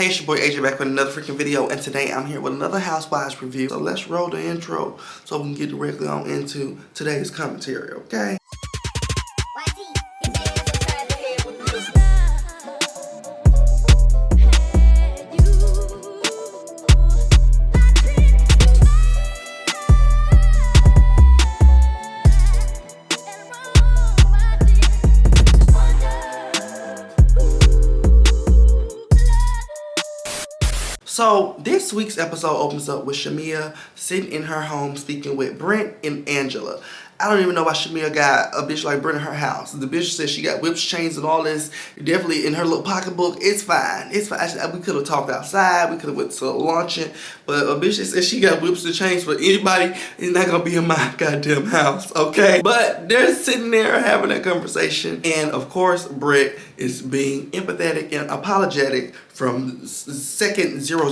Hey, it's your boy AJ back with another freaking video, and today I'm here with another Housewives review. So let's roll the intro so we can get directly on into today's commentary, okay? So this week's episode opens up with Shamia sitting in her home speaking with Brent and Angela. I don't even know why Shamia got a bitch like Brent in her house. The bitch says she got whips, chains, and all this. Definitely in her little pocketbook. It's fine. It's fine. We could have talked outside. We could have went to luncheon. But a bitch that says she got whips and chains for anybody is not going to be in my goddamn house. Okay? But they're sitting there having that conversation. And of course, Brit is being empathetic and apologetic from second 000.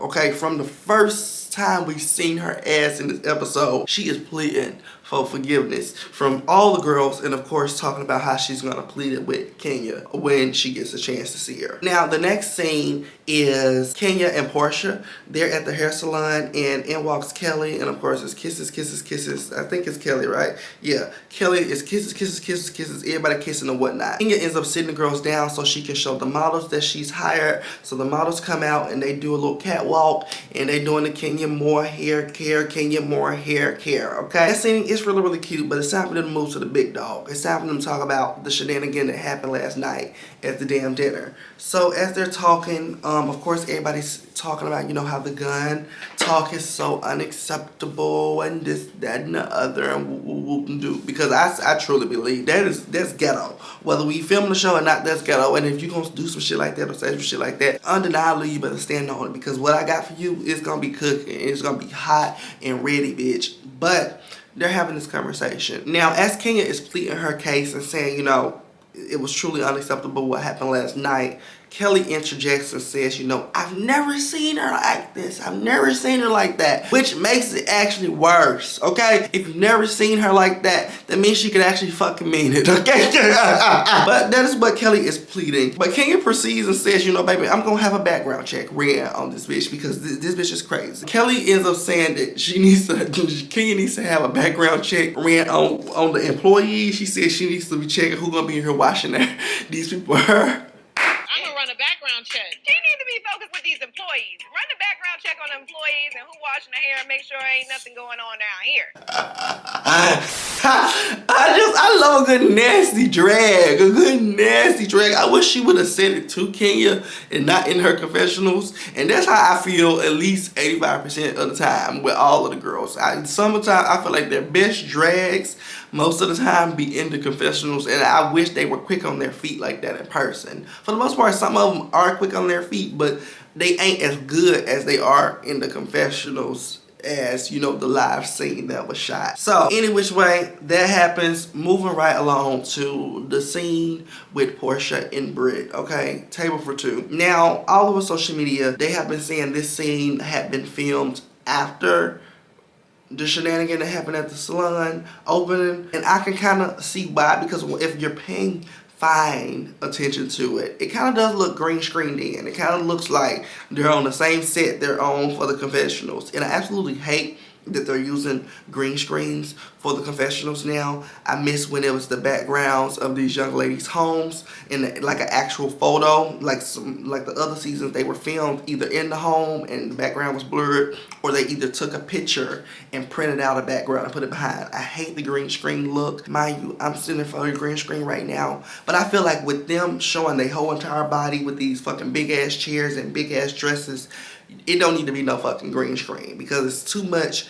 Okay? From the first time we've seen her ass in this episode, she is pleading for forgiveness from all the girls, and of course talking about how she's gonna plead it with Kenya when she gets a chance to see her. Now the next scene is Kenya and Portia. They're at the hair salon, and in walks Kelly, and of course it's kisses, kisses, kisses. I think it's Kelly, right? Yeah, Kelly is kisses, kisses, kisses, kisses, everybody kissing and whatnot. Kenya ends up sitting the girls down so she can show the models that she's hired. So the models come out and they do a little catwalk, and they doing the Kenya more hair care, Kenya more hair care, okay? That scene is really, really cute, but it's time for them to move to the big dog. It's time for them to talk about the shenanigan that happened last night at the damn dinner. So as they're talking, of course everybody's talking about, you know, how the gun talk is so unacceptable and this, that, and the other, and whoop and do. Because I truly believe that's ghetto. Whether we film the show or not, that's ghetto. And if you're gonna do some shit like that or say some shit like that, undeniably you better stand on it, because what I got for you is gonna be cooking. It's gonna be hot and ready, bitch. But they're having this conversation. Now, as Kenya is pleading her case and saying, you know, it was truly unacceptable what happened last night, Kelly interjects and says, you know, I've never seen her like this. I've never seen her like that. Which makes it actually worse, okay? If you've never seen her like that, that means she could actually fucking mean it, okay? But that is what Kelly is pleading. But Kenya proceeds and says, you know, baby, I'm gonna have a background check ran on this bitch because this bitch is crazy. Kelly ends up saying that Kenya needs to have a background check ran on the employees. She says she needs to be checking who's gonna be in here washing these people her. Run a background check. He need to be focused with these employees. Run the background check on the employees and who washing the hair and make sure ain't nothing going on down here. I love a good nasty drag. A good nasty drag. I wish she would have said it to Kenya and not in her confessionals. And that's how I feel at least 85% of the time with all of the girls. Summertime, I feel like their best drags most of the time be in the confessionals, and I wish they were quick on their feet like that in person. For the most part, some of them are quick on their feet, but they ain't as good as they are in the confessionals as, you know, the live scene that was shot. So any which way that happens, moving right along to the scene with Portia and Brit, okay? Table for two. Now, all over social media, they have been saying this scene had been filmed after the shenanigan that happened at the salon opening, and I can kind of see why, because if you're paying fine attention to it, it kind of does look green screened in. It kind of looks like they're on the same set they're on for the confessionals, and I absolutely hate that they're using green screens for the confessionals now. I miss when it was the backgrounds of these young ladies' homes in like an actual photo, like the other seasons they were filmed either in the home and the background was blurred, or they either took a picture and printed out a background and put it behind. I hate the green screen look. Mind you, I'm sitting in front of the green screen right now, but I feel like with them showing their whole entire body with these fucking big ass chairs and big ass dresses, it don't need to be no fucking green screen, because it's too much.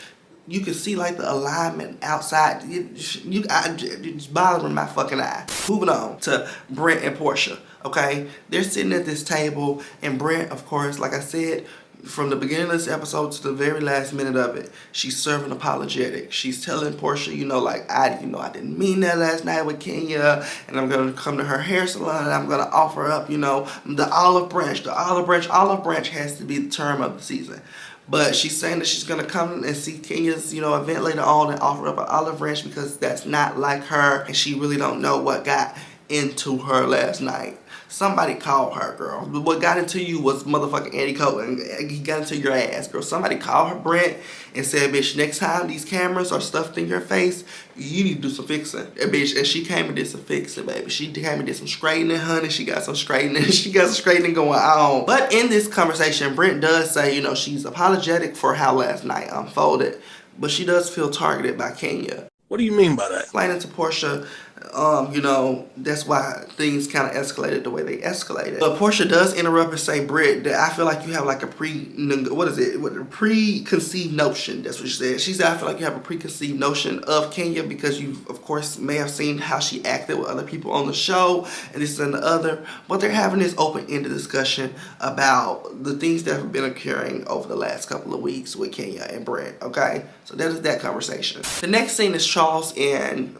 You can see like the alignment outside. It's bothering my fucking eye. Moving on to Brent and Portia, okay? They're sitting at this table, and Brent, of course, like I said, from the beginning of this episode to the very last minute of it, she's serving apologetic. She's telling Portia, you know, like, I didn't mean that last night with Kenya, and I'm gonna come to her hair salon and I'm gonna offer up, you know, the olive branch. The olive branch has to be the term of the season. But she's saying that she's gonna come and see Kenya's, you know, event later on and offer up an olive branch because that's not like her, and she really don't know what got into her last night. Somebody called her, girl. What got into you was motherfucking Andy Cohen. He got into your ass, girl. Somebody called her Brent and said, bitch, next time these cameras are stuffed in your face, you need to do some fixing. And bitch, and she came and did some fixing, baby. She came and did some straightening, honey. She got some straightening. She got some straightening going on. But in this conversation, Brent does say, you know, she's apologetic for how last night unfolded, but she does feel targeted by Kenya. What do you mean by that? Explaining to Portia, you know, that's why things kind of escalated the way they escalated. But Portia does interrupt and say, Brit, that I feel like you have like a preconceived notion. That's what she said. She said, I feel like you have a preconceived notion of Kenya because you, of course, may have seen how she acted with other people on the show and this and the other. But they're having this open-ended discussion about the things that have been occurring over the last couple of weeks with Kenya and Brit, okay? So that is that conversation. The next scene is Charles and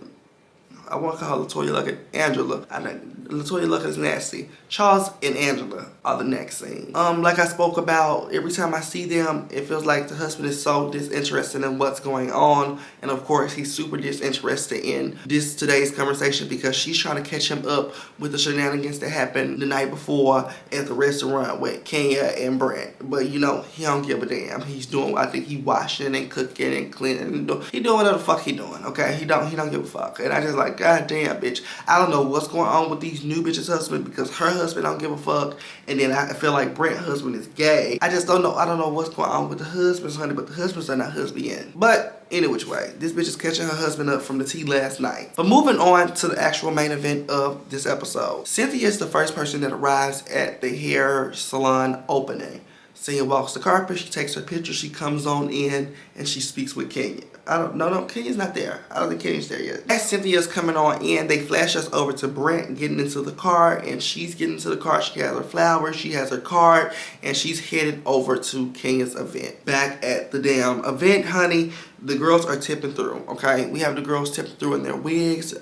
I want to call her LaToya Luckett Angela. I know LaToya Luckett is nasty. Charles and Angela are the next scene. Like I spoke about, every time I see them, it feels like the husband is so disinterested in what's going on. And of course, he's super disinterested in today's conversation because she's trying to catch him up with the shenanigans that happened the night before at the restaurant with Kenya and Brent. But you know, he don't give a damn. He's doing, I think he washing and cooking and cleaning. He doing whatever the fuck he doing, okay? He don't give a fuck. And I just like, god damn, bitch. I don't know what's going on with these new bitches' husband because her husband don't give a fuck. And then I feel like Brent's husband is gay. I just don't know. I don't know what's going on with the husbands, honey, but the husbands are not husband. But any which way, this bitch is catching her husband up from the tea last night. But moving on to the actual main event of this episode. Cynthia is the first person that arrives at the hair salon opening. Cynthia walks the carpet, she takes her picture, she comes on in, and she speaks with Kenya. No, Kenya's not there. I don't think Kenya's there yet. As Cynthia's coming on in, they flash us over to Brent getting into the car, and she's getting into the car. She has her flowers, she has her card, and she's headed over to Kenya's event. Back at the damn event, honey, the girls are tipping through, okay? We have the girls tipping through in their wigs,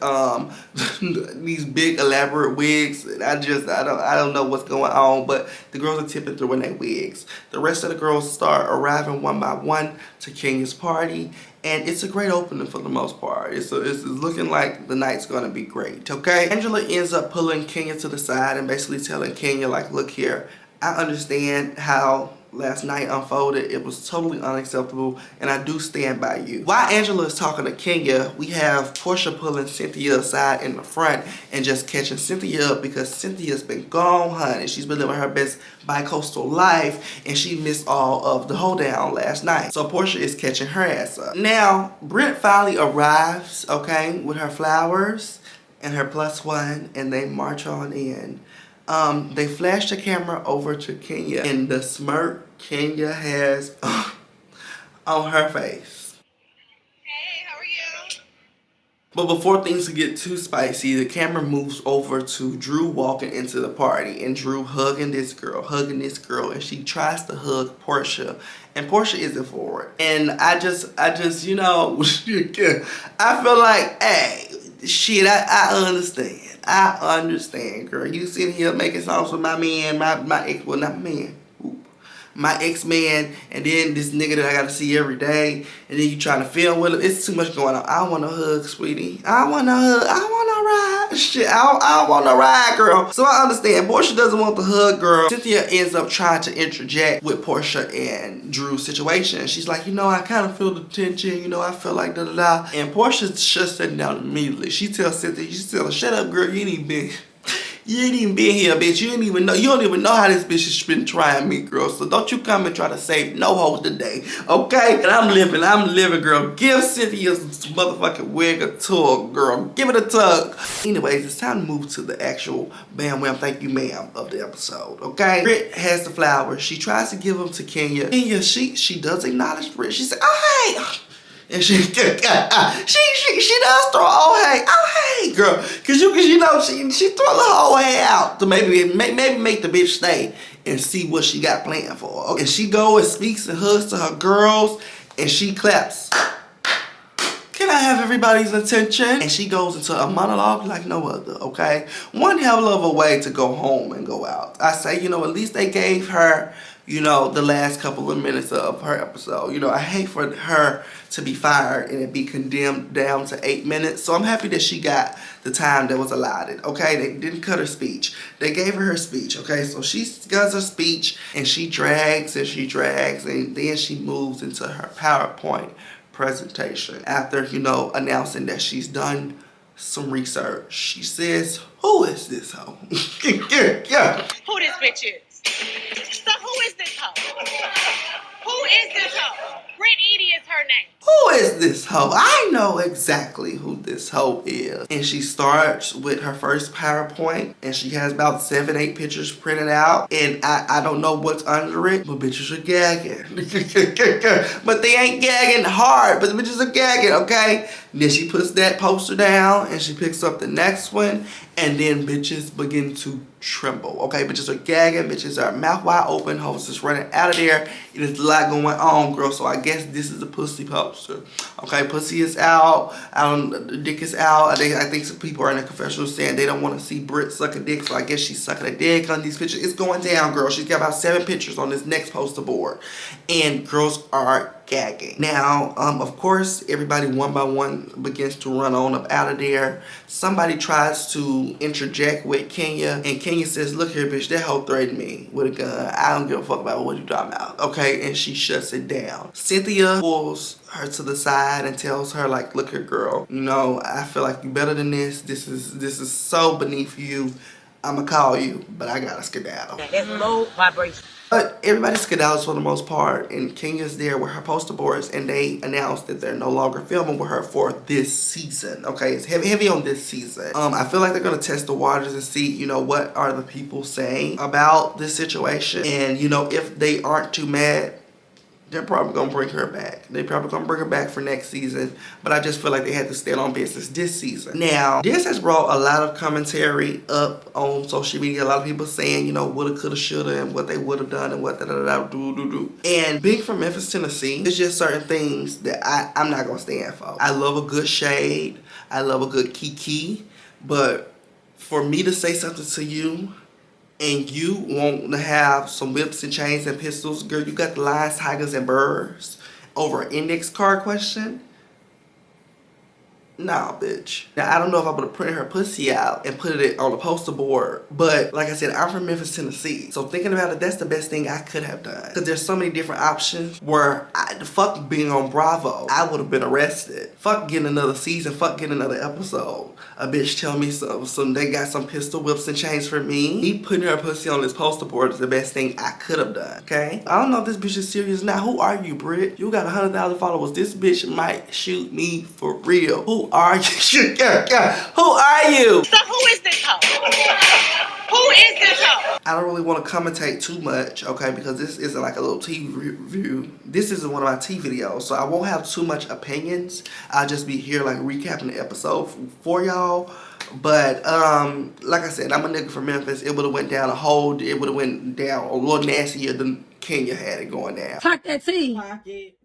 these big elaborate wigs. I don't know what's going on, but the girls are tipping through in their wigs. The rest of the girls start arriving one by one to Kenya's party, and it's a great opening for the most part. It's looking like the night's gonna be great, okay? Angela ends up pulling Kenya to the side and basically telling Kenya, like, look here, I understand how last night unfolded. It was totally unacceptable, and I do stand by you. While Angela is talking to Kenya, we have Portia pulling Cynthia aside in the front and just catching Cynthia up because Cynthia's been gone, honey. She's been living her best bi-coastal life, and she missed all of the hoedown last night. So Portia is catching her ass up. Now, Brit finally arrives, okay, with her flowers and her +1, and they march on in. They flash the camera over to Kenya, and the smirk Kenya has on her face. Hey, how are you? But before things get too spicy, the camera moves over to Drew walking into the party, and Drew hugging this girl, and she tries to hug Portia, and Portia isn't for it. And I just, you know, I feel like, hey, shit, I understand. I understand, girl. You sitting here making songs with my man, my ex, well, not man, my ex-man, and then this nigga that I gotta see every day, and then you trying to film with him. It's too much going on. I want a hug, sweetie. I want a hug. I want a ride. Shit, I want a ride, girl. So I understand. Portia doesn't want the hug, girl. Cynthia ends up trying to interject with Portia and Drew's situation. She's like, you know, I kind of feel the tension. You know, I feel like da-da-da. And Portia shuts her down immediately. She tells Cynthia, she tells her, shut up, girl. You ain't even been here, bitch. You don't even know how this bitch has been trying me, girl. So don't you come and try to save no hoe today, okay? And I'm living, girl. Give Cynthia some motherfucking wig a tug, girl. Give it a tug. Anyways, it's time to move to the actual bam wham thank you ma'am of the episode, okay? Brit has the flowers. She tries to give them to Kenya. Kenya, she does acknowledge Brit. She said, oh, hey. And she does throw, oh hey, girl, cause you know she throw the whole hey out to maybe make the bitch stay and see what she got planned for. Okay, and she goes and speaks and hugs to her girls, and she claps. Can I have everybody's attention. And she goes into a monologue like no other, okay? One hell of a way to go home and go out. I say, you know, at least they gave her, you know, the last couple of minutes of her episode. You know, I hate for her to be fired and it be condemned down to 8 minutes. So I'm happy that she got the time that was allotted, okay? They didn't cut her speech. They gave her speech, okay? So she does her speech and she drags and she drags and then she moves into her PowerPoint presentation after, you know, announcing that she's done some research. She says, who is this hoe? Yeah. Who this bitch is? So who is this hoe? Who is this hoe? Brit Edie is her name. Who is this hoe? I know exactly who this hoe is. And she starts with her first PowerPoint and she has about 7, 8 pictures printed out. And I don't know what's under it, but bitches are gagging. But they ain't gagging hard, but the bitches are gagging, okay? Then she puts that poster down and she picks up the next one and then bitches begin to tremble, okay? Bitches are gagging, bitches are mouth wide open, hoes is running out of there. There's a lot going on, girl, so I guess this is a pussy poster, okay? Pussy is out, the dick is out. I think some people are in the confessional saying they don't want to see Brit suck a dick, so I guess she's sucking a dick on these pictures. It's going down, girl. She's got about 7 pictures on this next poster board, and girls are gagging. Now, of course, everybody one by one begins to run on up out of there. Somebody tries to interject with Kenya, and Kenya says, look here, bitch, that hoe threatened me with a gun. I don't give a fuck about what you talking about, okay? And she shuts it down. Cynthia pulls her to the side and tells her, like, look here, girl, you know, I feel like you better than this. This is so beneath you. I'ma call you, but I gotta skedaddle. That's low vibration. But everybody skedaddles for the most part, and Kenya's there with her poster boards, and they announced that they're no longer filming with her for this season. Okay, it's heavy on this season. I feel like they're gonna test the waters and see, you know, what are the people saying about this situation, and you know, if they aren't too mad, they're probably gonna bring her back. They probably gonna bring her back for next season, but I just feel like they had to stand on business this season. Now, this has brought a lot of commentary up on social media. A lot of people saying, you know, woulda, coulda, shoulda, and what they would have done and what do. And being from Memphis, Tennessee, there's just certain things that I'm not gonna stand for. I love a good shade. I love a good kiki, but for me to say something to you and you want to have some whips and chains and pistols, girl, you got the lions, tigers, and birds over an index card question? Nah, bitch. Now, I don't know if I'm going to print her pussy out and put it on the poster board, but like I said, I'm from Memphis, Tennessee. So thinking about it, that's the best thing I could have done. Because there's so many different options where, fuck being on Bravo, I would have been arrested. Fuck getting another season, fuck getting another episode. A bitch tell me they got some pistol whips and chains for me. Me putting her pussy on this poster board is the best thing I could have done, okay? I don't know if this bitch is serious now. Who are you, Brit? You got 100,000 followers. This bitch might shoot me for real. Who are you? Who are you? So who is this hoe? Who is this hoe? I don't really want to commentate too much, okay, because this isn't like a little TV review. This isn't one of my tea videos, so I won't have too much opinions. I'll just be here like recapping the episode for y'all. But like I said, I'm a nigga from Memphis. It would have went down a little nastier than Kenya had it going down. Talk that tea.